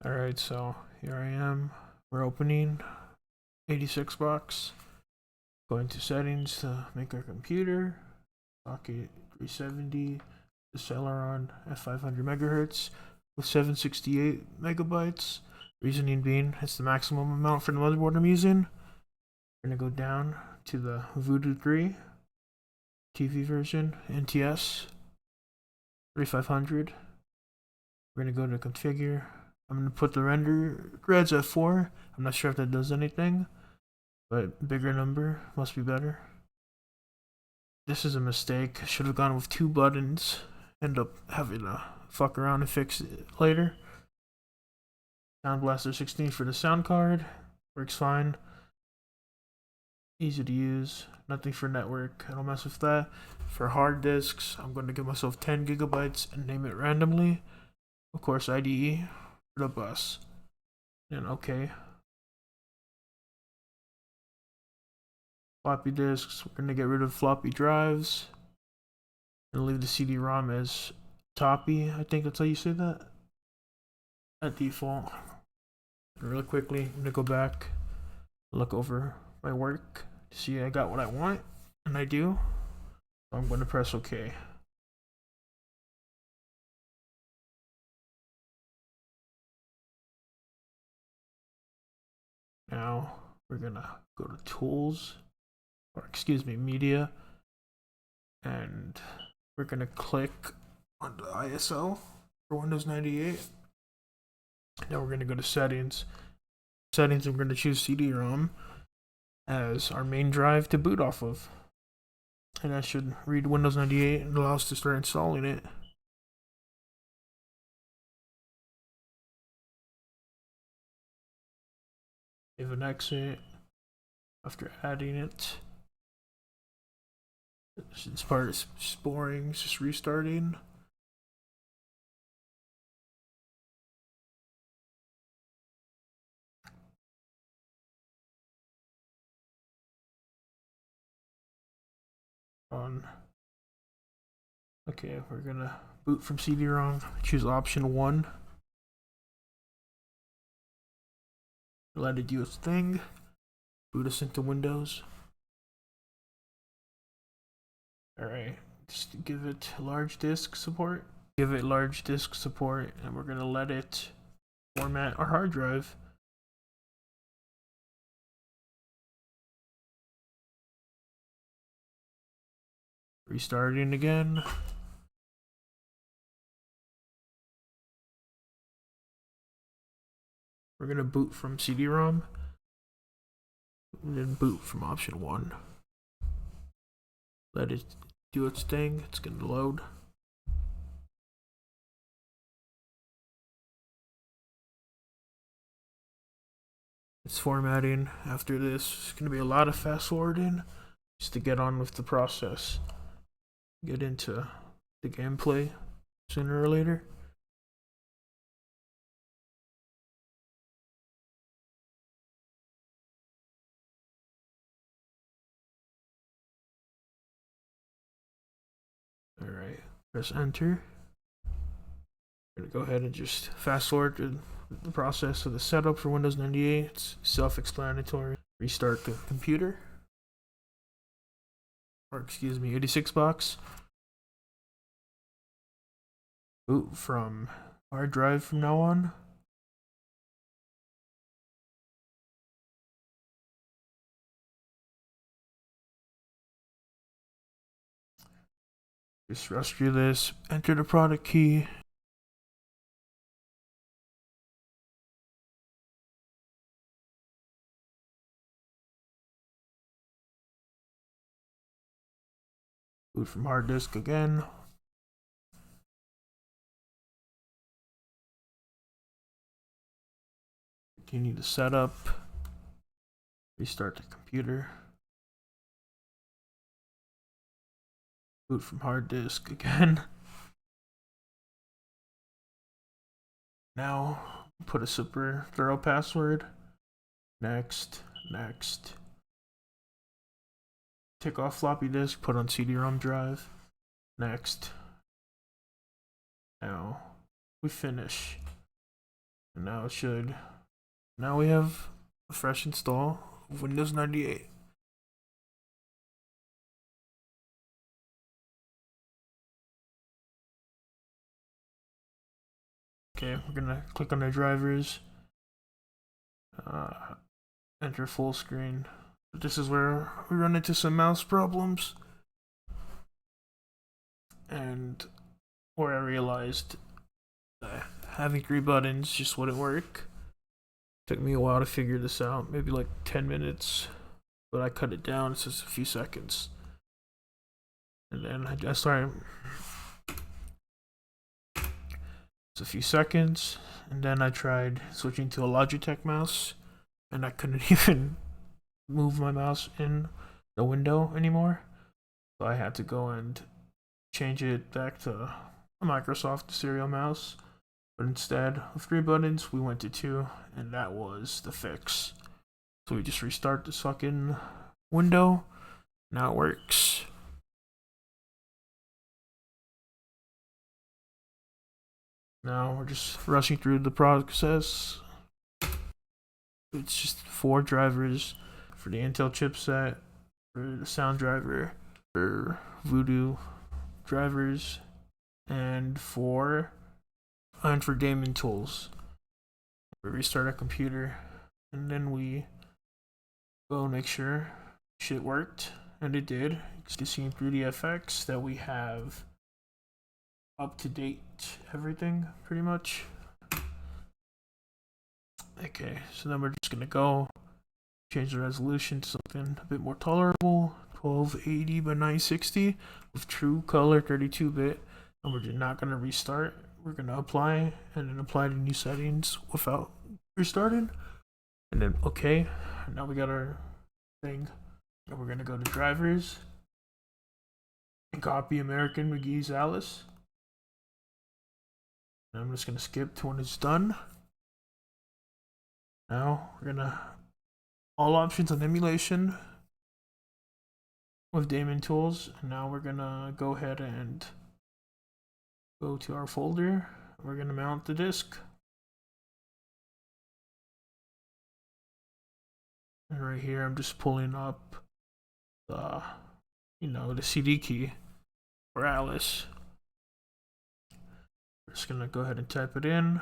Alright, so here I am. We're opening 86 box. Going to settings to make our computer. Socket 370. The Celeron at 500 megahertz with 768 megabytes. Reasoning being it's the maximum amount for the motherboard I'm using. We're gonna go down to the Voodoo 3 TV version, NTS 3500. We're gonna go to configure. I'm gonna put the render grids at 4. I'm not sure if that does anything, but bigger number must be better. This is a mistake. Should have gone with 2 buttons. End up having to fuck around and fix it later. Sound Blaster 16 for the sound card. Works fine. Easy to use. Nothing for network. I don't mess with that. For hard disks, I'm going to give myself 10 gigabytes and name it randomly. Of course, IDE for the bus. And okay. Floppy disks, we're going to get rid of floppy drives. And leave the CD-ROM as toppy. I think that's how you say that. At default. And really quickly, I'm going to go back, look over my work, see I got what I want, and I do. So I'm going to press OK. Now we're going to go to Tools, or excuse me, Media, and we're going to click on the ISO for Windows 98. Now we're going to go to Settings. Settings, we're going to choose CD-ROM as our main drive to boot off of. And that should read Windows 98 and allow us to start installing it. Save an exit after adding it. This part is just boring, it's just restarting. Okay, we're gonna boot from CD-ROM. Choose option 1. Let it do its thing. Boot us into Windows. Alright, just give it large disk support. Give it large disk support, and we're gonna let it format our hard drive. Restarting again. We're gonna boot from CD-ROM, and then boot from option 1. Let it do its thing. It's gonna load. It's formatting. After this, it's gonna be a lot of fast forwarding just to get on with the process. Get into the gameplay sooner or later. Alright, press enter. I'm gonna go ahead and just fast forward to the process of the setup for Windows 98. It's self-explanatory. Restart the computer. Or excuse me, 86 box. Boot from hard drive from now on. Just rescue this. Enter the product key. Boot from hard disk again. Continue the setup. Restart the computer. Boot from hard disk again. Now put a super thorough password. Next. Take off floppy disk, put on CD-ROM drive. Next. Now we finish. And now it should. Now we have a fresh install of Windows 98. Okay, we're gonna click on the drivers. Enter full screen. This is where we run into some mouse problems, and where I realized that having 3 buttons just wouldn't work. Took me a while to figure this out, maybe like 10 minutes, but I cut it down. It's just a few seconds. And then I started. It's a few seconds, and then I tried switching to a Logitech mouse, and I couldn't even move my mouse in the window anymore. So I had to go and change it back to a Microsoft serial mouse. But instead of 3 buttons, we went to 2, and that was the fix. So we just restart this fucking window. Now it works. Now we're just rushing through the process. It's just 4 drivers for the Intel chipset, for the sound driver, for Voodoo drivers, and for gaming tools. We restart our computer, and then we go make sure shit worked, and it did. You can see through the FX that we have up to date everything pretty much. Okay, so then we're just gonna go change the resolution to something a bit more tolerable, 1280 by 960 with true color 32-bit, and we're just not gonna restart. We're gonna apply and then apply the new settings without restarting, and then okay. Now we got our thing, and we're gonna go to drivers and copy American McGee's Alice. And I'm just gonna skip to when it's done. Now we're gonna all options on emulation with daemon tools, and now we're gonna go ahead and go to our folder. We're gonna mount the disk, and right here I'm just pulling up the the CD key for Alice. We're just gonna go ahead and type it in.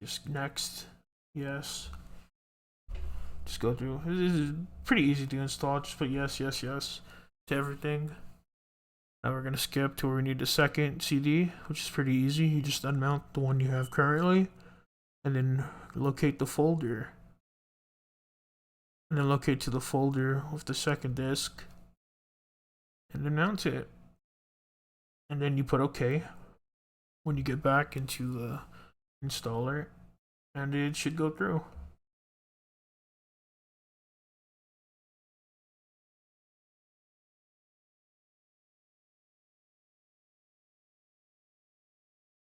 Just next, yes. Just go through. This is pretty easy to install. Just put yes, yes, yes to everything. Now we're gonna skip to where we need the second CD, which is pretty easy. You just unmount the one you have currently, and then locate the folder, and then locate to the folder with the second disc, and then mount it. And then you put OK when you get back into the installer, and it should go through.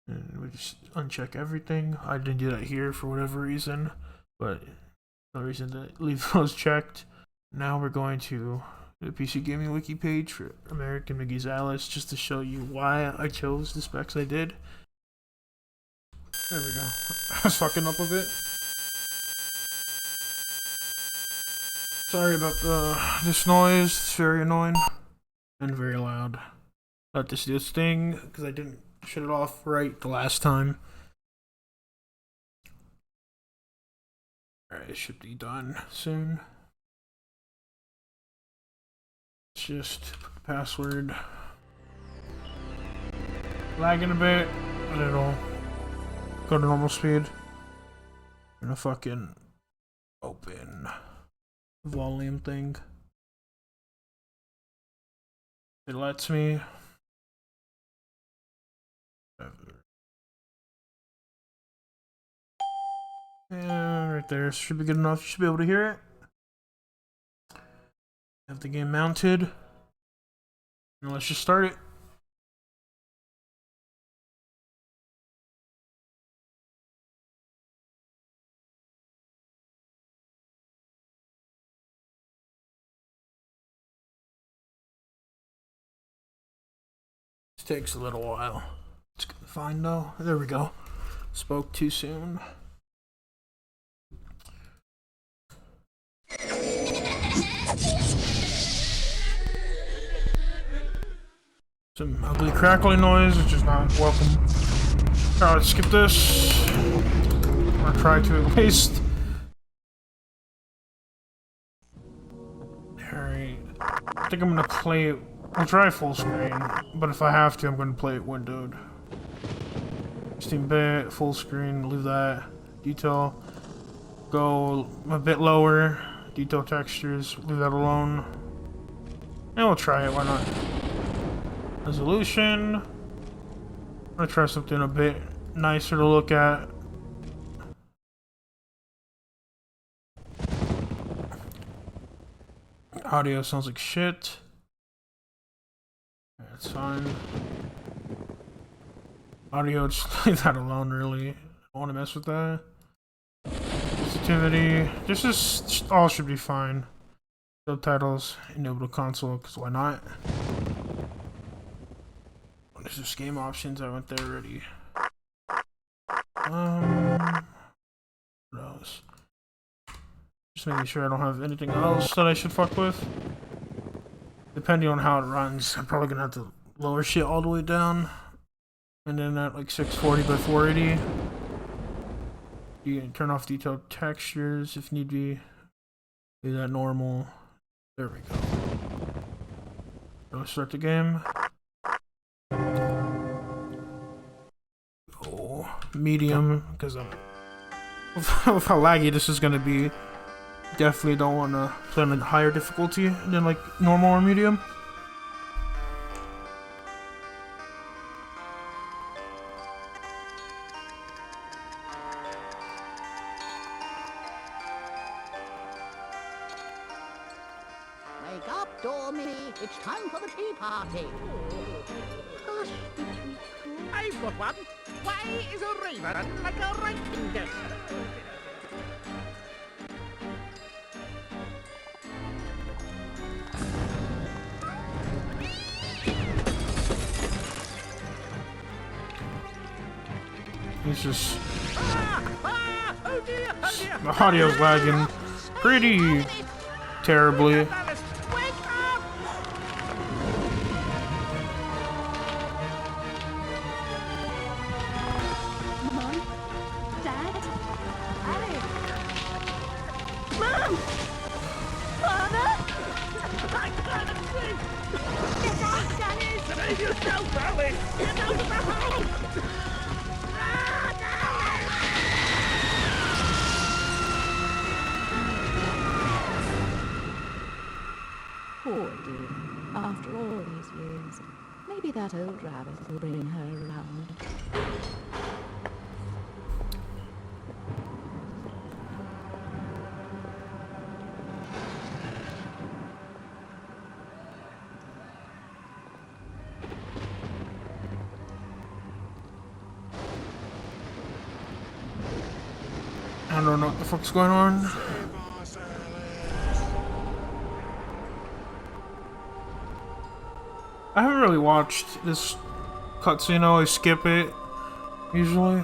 And we just uncheck everything. I didn't do that here for whatever reason, but no reason to leave those checked. Now we're going to the PC Gaming Wiki page for American McGee's Alice, just to show you why I chose the specs I did. There we go. I was fucking up a bit. Sorry about this noise. It's very annoying and very loud. Let this do its thing because I didn't shut it off right the last time. Alright, it should be done soon. Let's just put the password. Lagging a bit, but it'll go to normal speed. I'm gonna fucking open volume thing. It lets me. Yeah, right there. Should be good enough. You should be able to hear it. Have the game mounted. Now let's just start it. takes a little while. It's fine though. There we go. Spoke too soon. Some ugly crackling noise, which is not welcome. Alright, let's skip this. Or try to at least. Alright. I think I'm gonna play it. I'll try full screen, but if I have to, I'm gonna play it windowed. 16-bit, full screen, leave that. Detail, go a bit lower. Detail textures, leave that alone. And we'll try it, why not? Resolution. I'm gonna try something a bit nicer to look at. Audio sounds like shit. That's fine. Audio, just leave that alone, really. I don't want to mess with that. Sensitivity. This is all should be fine. Subtitles, enable the console, because why not? There's just game options. I went there already. What else? Just making sure I don't have anything else that I should fuck with. Depending on how it runs, I'm probably gonna have to lower shit all the way down. And then at like 640 by 480. You can turn off detailed textures if need be. Do that normal. There we go. Let's start the game. Oh, medium, because I'm with how laggy this is gonna be. Definitely don't want to play on a higher difficulty than like normal or medium. Wake up, Dormy. It's time for the tea party. Hush, I've got one. Why is a raven like a writing desk? It's just the audio's lagging pretty terribly. Poor dear. After all these years, maybe that old rabbit will bring her around. I don't know what the fuck's going on. I haven't really watched this cutscene. I always skip it, usually.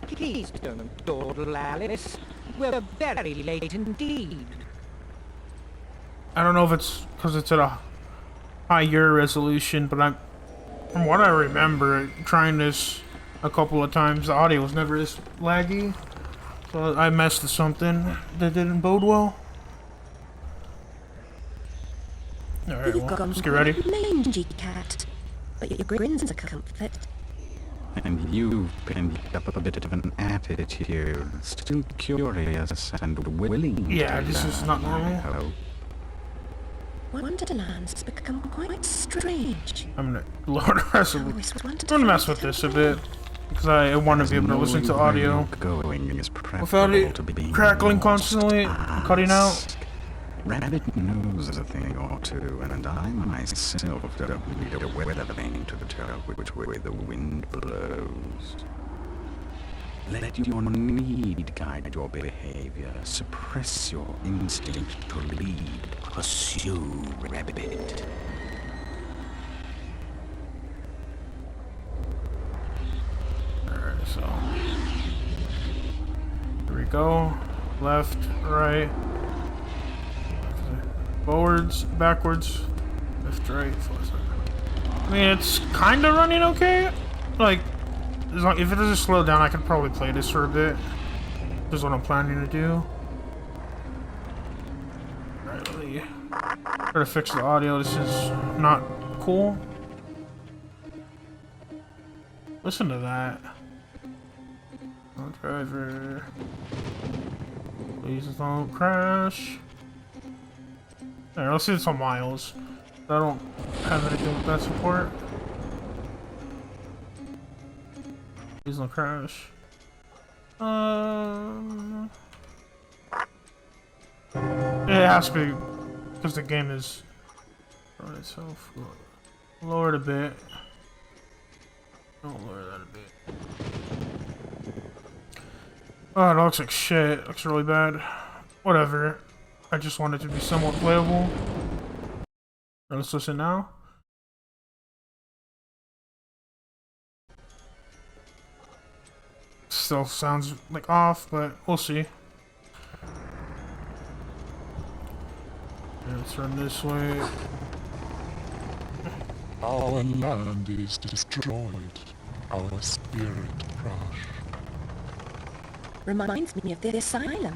Please don't dawdle, Alice. We're very late indeed. I don't know if it's because it's at a higher resolution, but from what I remember, trying this a couple of times, the audio was never this laggy. So I messed with something that didn't bode well. Alright, well, let's get ready. Mangy cat, but your grin's a comfort. And you've picked up a bit of an attitude. Still curious and willing Yeah, to this is learn, not I normal. hope. Wonderland's become quite strange. I'm gonna lower the rest of it. Always wanted I'm gonna mess with this a bit because I want to be able to listen to audio without it crackling constantly, cutting out. Rabbit knows a thing or two, and I myself don't need a weather vane to tell which way the wind blows. Let your need guide your behavior. Suppress your instinct to lead. Pursue, rabbit. Alright, so here we go. Left, right, forwards, backwards, left, right, forwards. I mean, it's kind of running okay. Like, as long, if it doesn't slow down, I could probably play this for a bit. This is what I'm planning to do. Alright, let me try to fix the audio. This is not cool. Listen to that. Oh, driver. Please don't crash. Alright, let's see this on miles. I don't have anything with that support. Please don't crash. It has to be because the game is on itself. Lower it a bit. Don't lower that a bit. Oh, it looks like shit. It looks really bad. Whatever. I just want it to be somewhat playable. Let's listen now. Still sounds like off, but we'll see. Yeah, let's run this way. Our land is destroyed. Our spirit crushed. Reminds me of the asylum.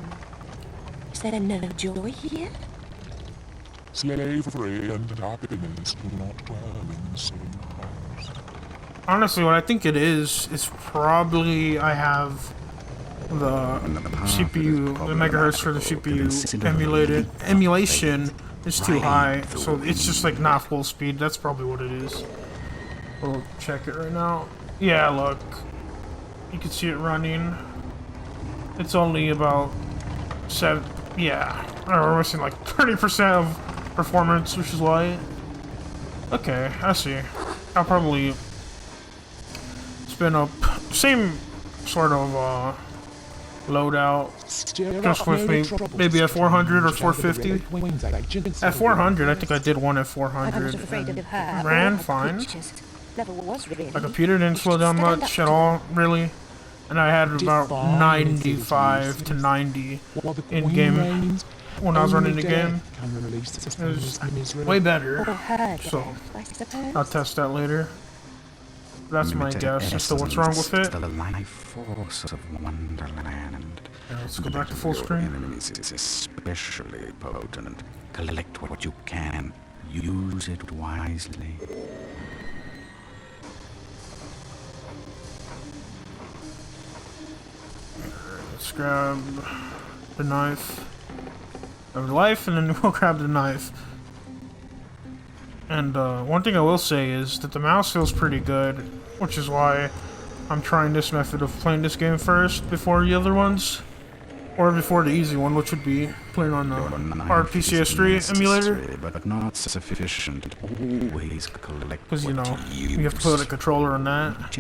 Is there no joy here? Slavery and happiness do not dwell in the same house. Honestly, what I think it is probably I have the CPU, the megahertz for the CPU emulation is too high, so it's just like not full speed. That's probably what it is. We'll check it right now. Yeah, look, you can see it running. It's only about 7. Yeah, we're missing like 30% of performance, which is why. Okay, I see. I'll probably spin up same sort of loadout, just with me maybe at 400 or 450. At 400, I think I did one at 400. And ran fine. My computer didn't slow down much at all, really. And I had about 95 to 90 in game when I was running the game. It was way better, so I'll test that later. That's my guess as to what's wrong with it. The life force of Wonderland. Yeah, let's go back to full screen. Enemies is especially potent. Collect what you can. Use it wisely. Let's grab the knife. Grab the life, and then we'll grab the knife. And one thing I will say is that the mouse feels pretty good, which is why I'm trying this method of playing this game first before the other ones. Or before the easy one, which would be playing on the RPCS3 emulator. But not sufficient. Always collect. Because, you know, you have to put a controller on that.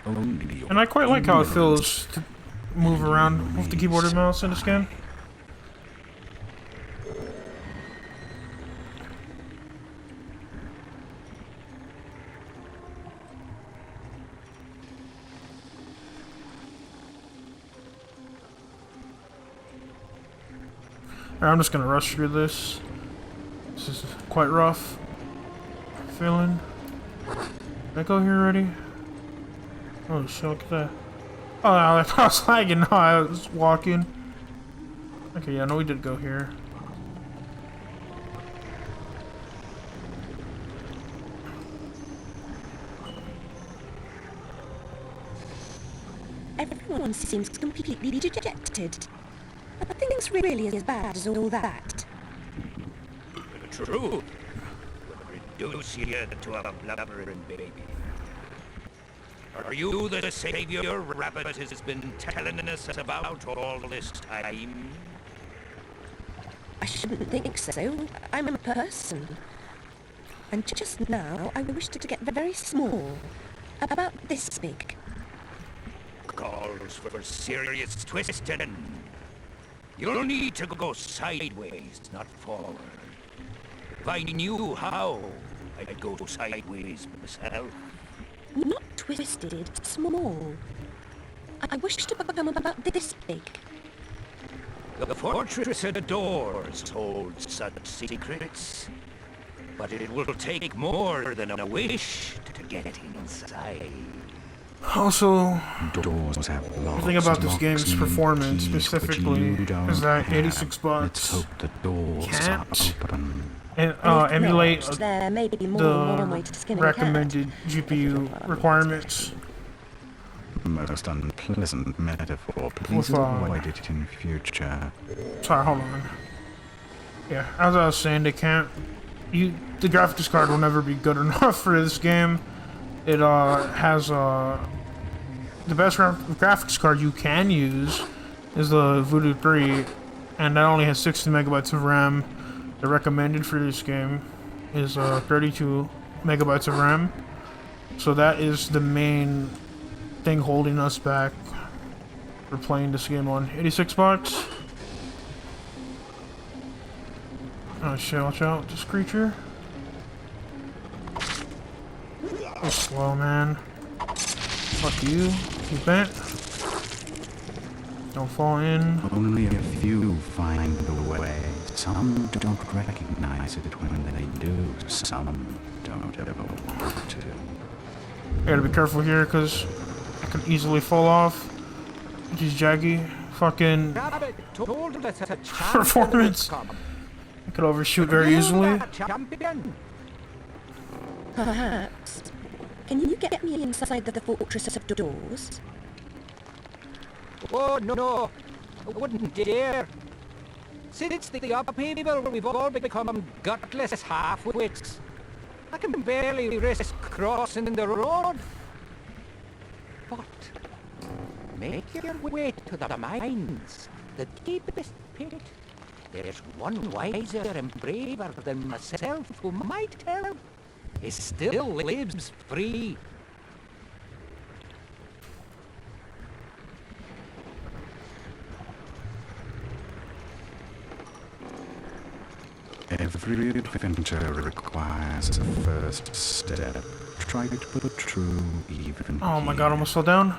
And I quite like how it feels to move around with the keyboard and mouse in this game. Alright, I'm just gonna rush through this. This is quite rough. Feeling. Did I go here already? Oh shit, look at that. Oh, I thought I was lagging. No, I was walking. Okay, yeah, no, we did go here. Everyone seems completely dejected. Are things really as bad as all that? The truth will reduce you to a blubbering baby. Are you the savior Rabbit has been telling us about all this time? I shouldn't think so. I'm a person. And just now, I wished to get very small. About this big. Calls for serious twisting. You'll need to go sideways, not forward. If I knew how, I'd go sideways myself. Not twisted, small. I wish to become about this big. The fortress adores holds such secrets. But it will take more than a wish to get inside. Also, Doors have the thing about this game's performance keys, specifically is that 86 Let's bucks hope the doors can't are open. emulate There may be more than one way to the skin a cat. recommended GPU requirements. Most unpleasant metaphor. Please With, avoid it in future. Sorry, hold on. Yeah, as I was saying, they can't. The graphics card will never be good enough for this game. It has the best graphics card you can use is the Voodoo 3, and that only has 60 megabytes of RAM. The recommended for this game is 32 megabytes of RAM. So that is the main thing holding us back for playing this game on 86 bucks. Oh shit, watch out, this creature. So slow, man. Fuck you, you bent. Don't fall in. Only a few find the way. Some don't recognize it when they do. Some don't ever want to. I gotta be careful here, because I can easily fall off. These jaggy fucking Rabbit told us a performance. I could overshoot very easily. champion. Perhaps. Can you get me inside the fortress of doors? Oh, no. I wouldn't dare. Since the upheaval, we've all become gutless half-wits. I can barely risk crossing the road. But make your way to the mines, the deepest pit. There's one wiser and braver than myself who might help. He still lives free. Every adventure requires a first step. Try to put true even. Oh my god, almost fell down.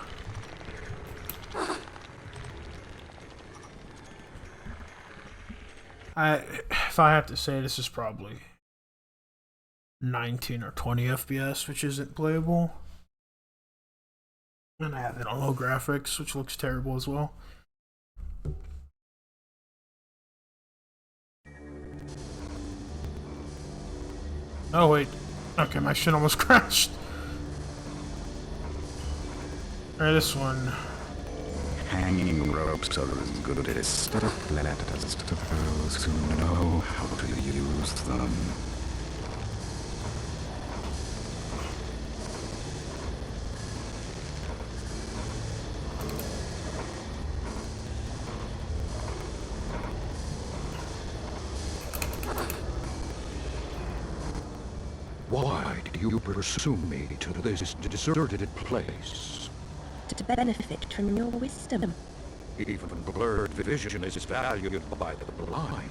If I have to say, this is probably 19 or 20 FPS, which isn't playable. And I have it on low graphics, which looks terrible as well. Oh wait, okay, my shit almost crashed. Alright, this one. Hanging ropes are as good as step ladders to those who know how to use them. Why did you pursue me to this deserted place? To benefit from your wisdom. Even blurred vision is valued by the blind.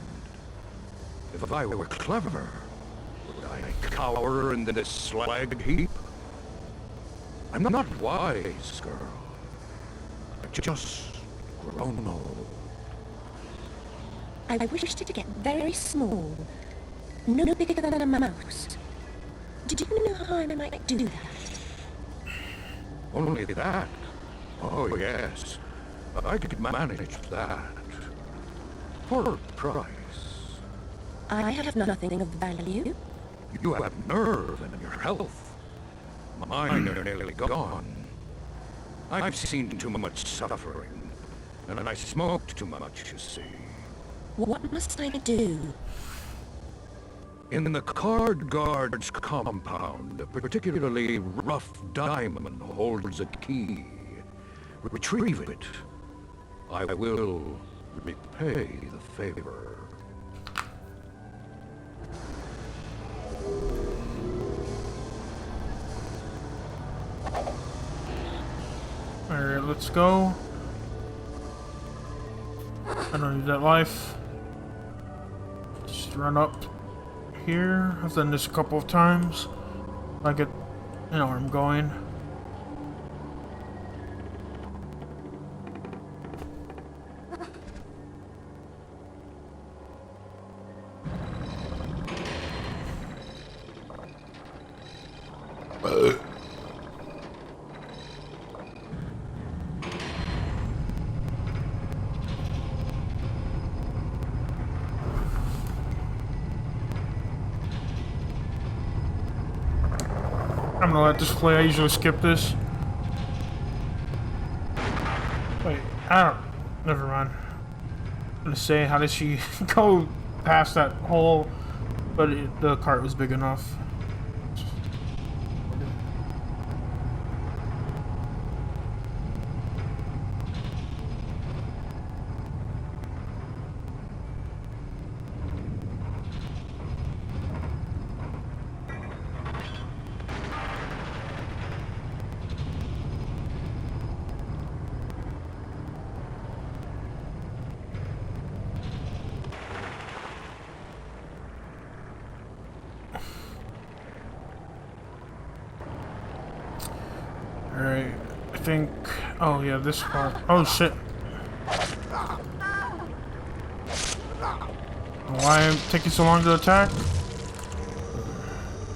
If I were clever, would I cower in this slag heap? I'm not wise, girl. I've just grown old. I wished to get very small. No bigger than a mouse. Did you know how I might do that? Only that? Oh, yes. I could manage that. For a price. I have nothing of value. You have nerve and your health. Mine are nearly gone. I've seen too much suffering, and I smoked too much, you see. What must I do? In the Card Guard's compound, a particularly rough diamond holds a key. Retrieve it. I will repay the favor. Alright, let's go. I don't need that life. Just run up here. I've done this a couple of times. I get, you know where I'm going. I'm gonna let this play. I usually skip this. Wait, I don't. Never mind. I'm gonna say, how did she go past that hole? But the cart was big enough. Alright, I think... Oh yeah, this part. Oh shit. Why am I taking so long to attack?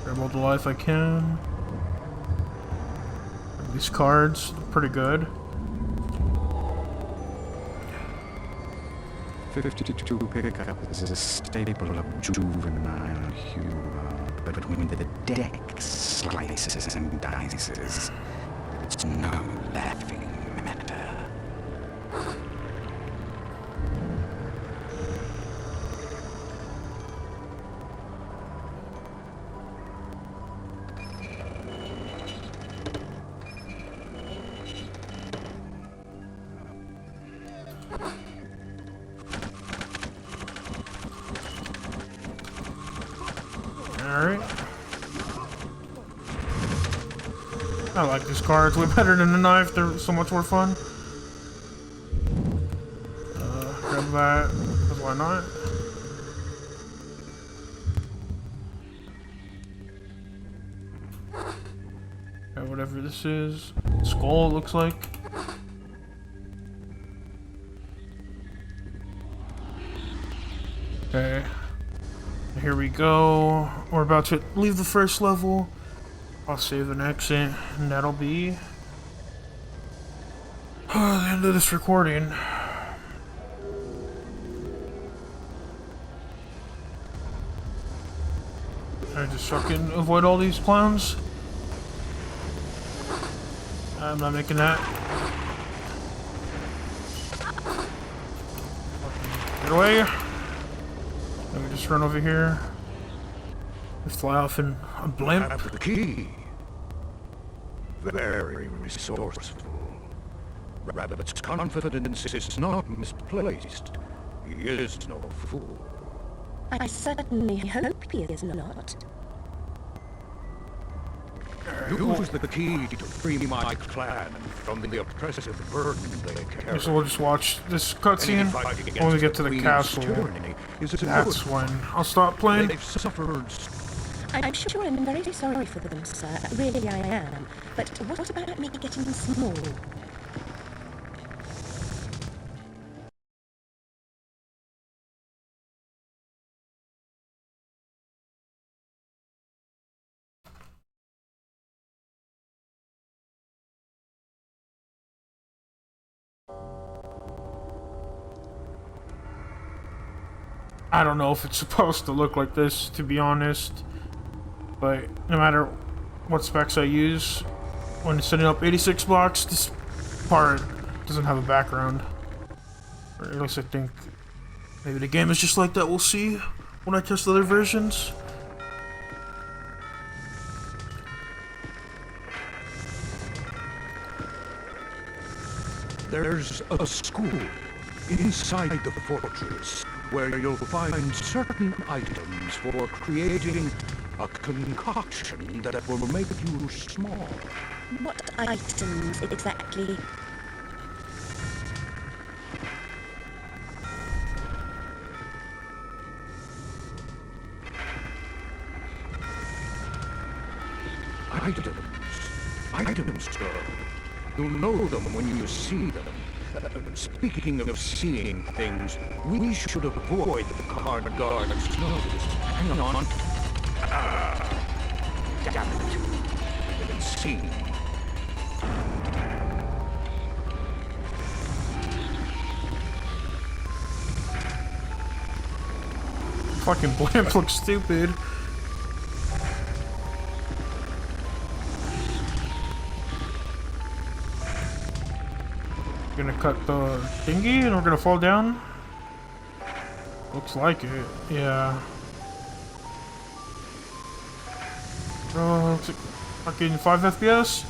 Grab all the life I can. These cards, pretty good. 52 pickup is a staple of juvenile humor, but when the deck slices and dices, it's no laughing matter. Alright. I like these cards way better than the knife. They're so much more fun. Grab that, because why not? Okay, whatever this is. Skull, it looks like. Okay. Here we go. We're about to leave the first level. I'll save an exit, and that'll be the end of this recording. I just fucking avoid all these clowns. I'm not making that. Get away. Let me just run over here. Just fly off in a blimp. Have the key. Very resourceful. Rabbit's confidence is not misplaced. He is no fool. I certainly hope he is not. Use the key to free my clan from the oppressive burden they carry. So we'll just watch this cutscene when we get to the castle. That's when I'll stop playing. They've suffered. I'm sure I'm very sorry for them, sir. Really, I am. But what about me getting small? I don't know if it's supposed to look like this, to be honest. But no matter what specs I use, when setting up 86 blocks, this part doesn't have a background. Or at least I think maybe the game is just like that. We'll see when I test other versions. There's a school inside the fortress where you'll find certain items for creating a concoction that will make you small. What items exactly? Items, girl. You'll know them when you see them. Speaking of seeing things, we should avoid the card guard's nose. Hang on. Damn it. We've been seen. Fucking blimp looks stupid. Gonna cut the thingy and we're gonna fall down? Looks like it, yeah. Oh, looks like fucking 5 FPS?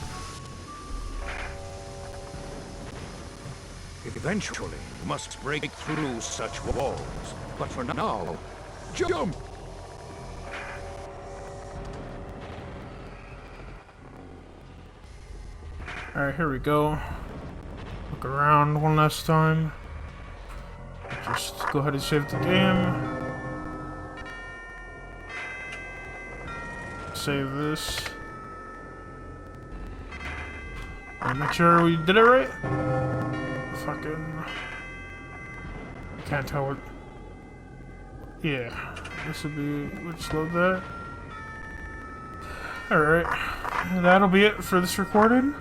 Eventually, you must break through such walls. But for now, jump! Alright, here we go. Look around one last time. Just go ahead and save the game. Save this. And make sure we did it right. Fucking... I can't tell what... Yeah. This would be... Let's load that. Alright. That'll be it for this recording.